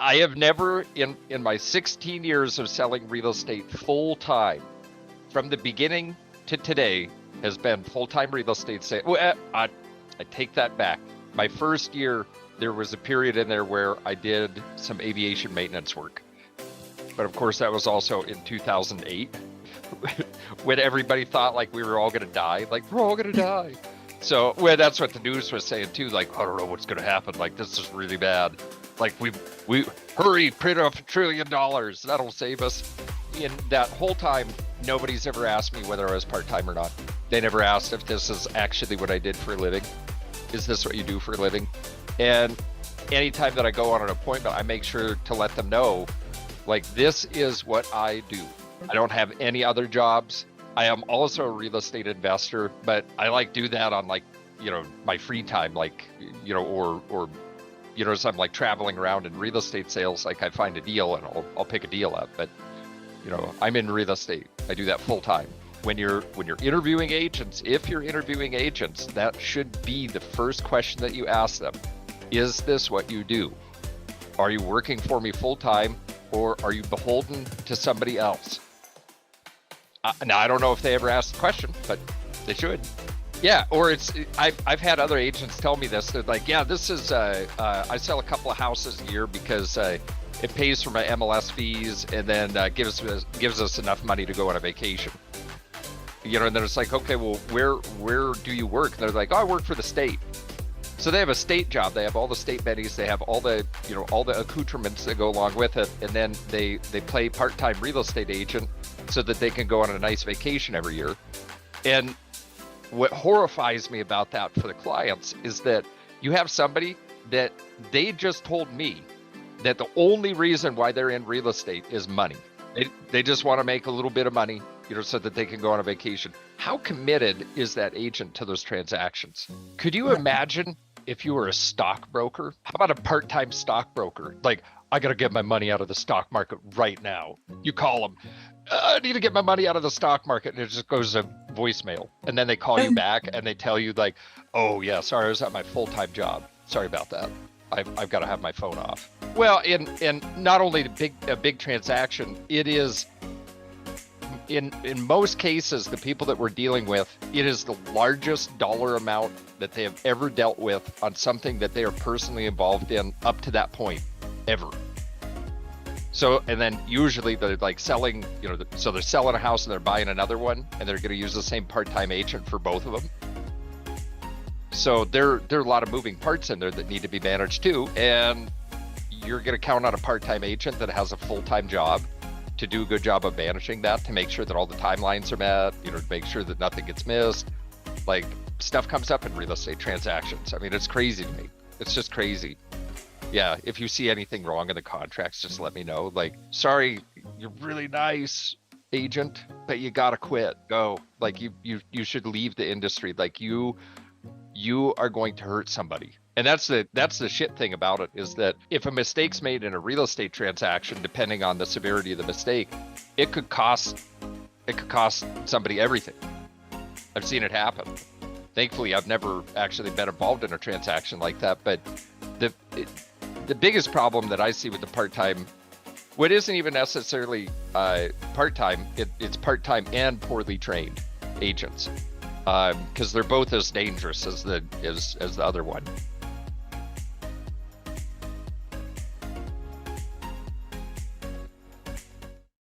I have never in my 16 years of selling real estate full time, from the beginning to today, has been full-time real estate sale. Well, I take that back. My first year, there was a period in there where I did some aviation maintenance work. But of course, that was also in 2008 when everybody thought like we were all going to die, like we're all going to die. So well, that's what the news was saying too. Like, I don't know what's going to happen. Like, this is really bad. Like we hurry, print off $1 trillion. That'll save us. In that whole time, nobody's ever asked me whether I was part-time or not. They never asked if this is actually what I did for a living. Is this what you do for a living? And anytime that I go on an appointment, I make sure to let them know, like, this is what I do. I don't have any other jobs. I am also a real estate investor, but I like do that on, like, you know, my free time, like, you know, or you know, as I'm like traveling around in real estate sales, like I find a deal and I'll pick a deal up. But you know, I'm in real estate. I do that full time. When you're interviewing agents, if you're interviewing agents, that should be the first question that you ask them. Is this what you do? Are you working for me full time, or are you beholden to somebody else? Now, I don't know if they ever asked the question, but they should. Yeah, or I've had other agents tell me this. They're like, yeah, this is, I sell a couple of houses a year because it pays for my MLS fees and then gives us enough money to go on a vacation. You know, and then it's like, okay, well, where do you work? And they're like, oh, I work for the state. So they have a state job. They have all the state bennies. They have all the, you know, all the accoutrements that go along with it. And then they play part-time real estate agent so that they can go on a nice vacation every year. And what horrifies me about that for the clients is that you have somebody that they just told me that the only reason why they're in real estate is money. They just want to make a little bit of money, you know, so that they can go on a vacation. How committed is that agent to those transactions? Could you imagine if you were a stockbroker? How about a part-time stockbroker? Like, I got to get my money out of the stock market right now. You call them, I need to get my money out of the stock market. And it just goes to voicemail. And then they call you back and they tell you like, oh yeah, sorry, I was at my full-time job. Sorry about that. I've got to have my phone off. Well, in not only a big transaction, it is, in most cases, the people that we're dealing with, it is the largest dollar amount that they have ever dealt with on something that they are personally involved in up to that point, ever. So, and then usually they're like selling, you know, so they're selling a house and they're buying another one, and they're going to use the same part-time agent for both of them. So there are a lot of moving parts in there that need to be managed too. And you're going to count on a part-time agent that has a full-time job to do a good job of managing that, to make sure that all the timelines are met, you know, to make sure that nothing gets missed. Like, stuff comes up in real estate transactions. I mean, it's crazy to me. It's just crazy. Yeah, if you see anything wrong in the contracts, just let me know. Like, sorry, you're really nice, agent, but you gotta quit. Go. Like, you should leave the industry. Like, you are going to hurt somebody. And that's the shit thing about it, is that if a mistake's made in a real estate transaction, depending on the severity of the mistake, it could cost somebody everything. I've seen it happen. Thankfully, I've never actually been involved in a transaction like that. But the biggest problem that I see with the part-time, what isn't even necessarily part-time, it's part-time and poorly trained agents, because they're both as dangerous as the other one.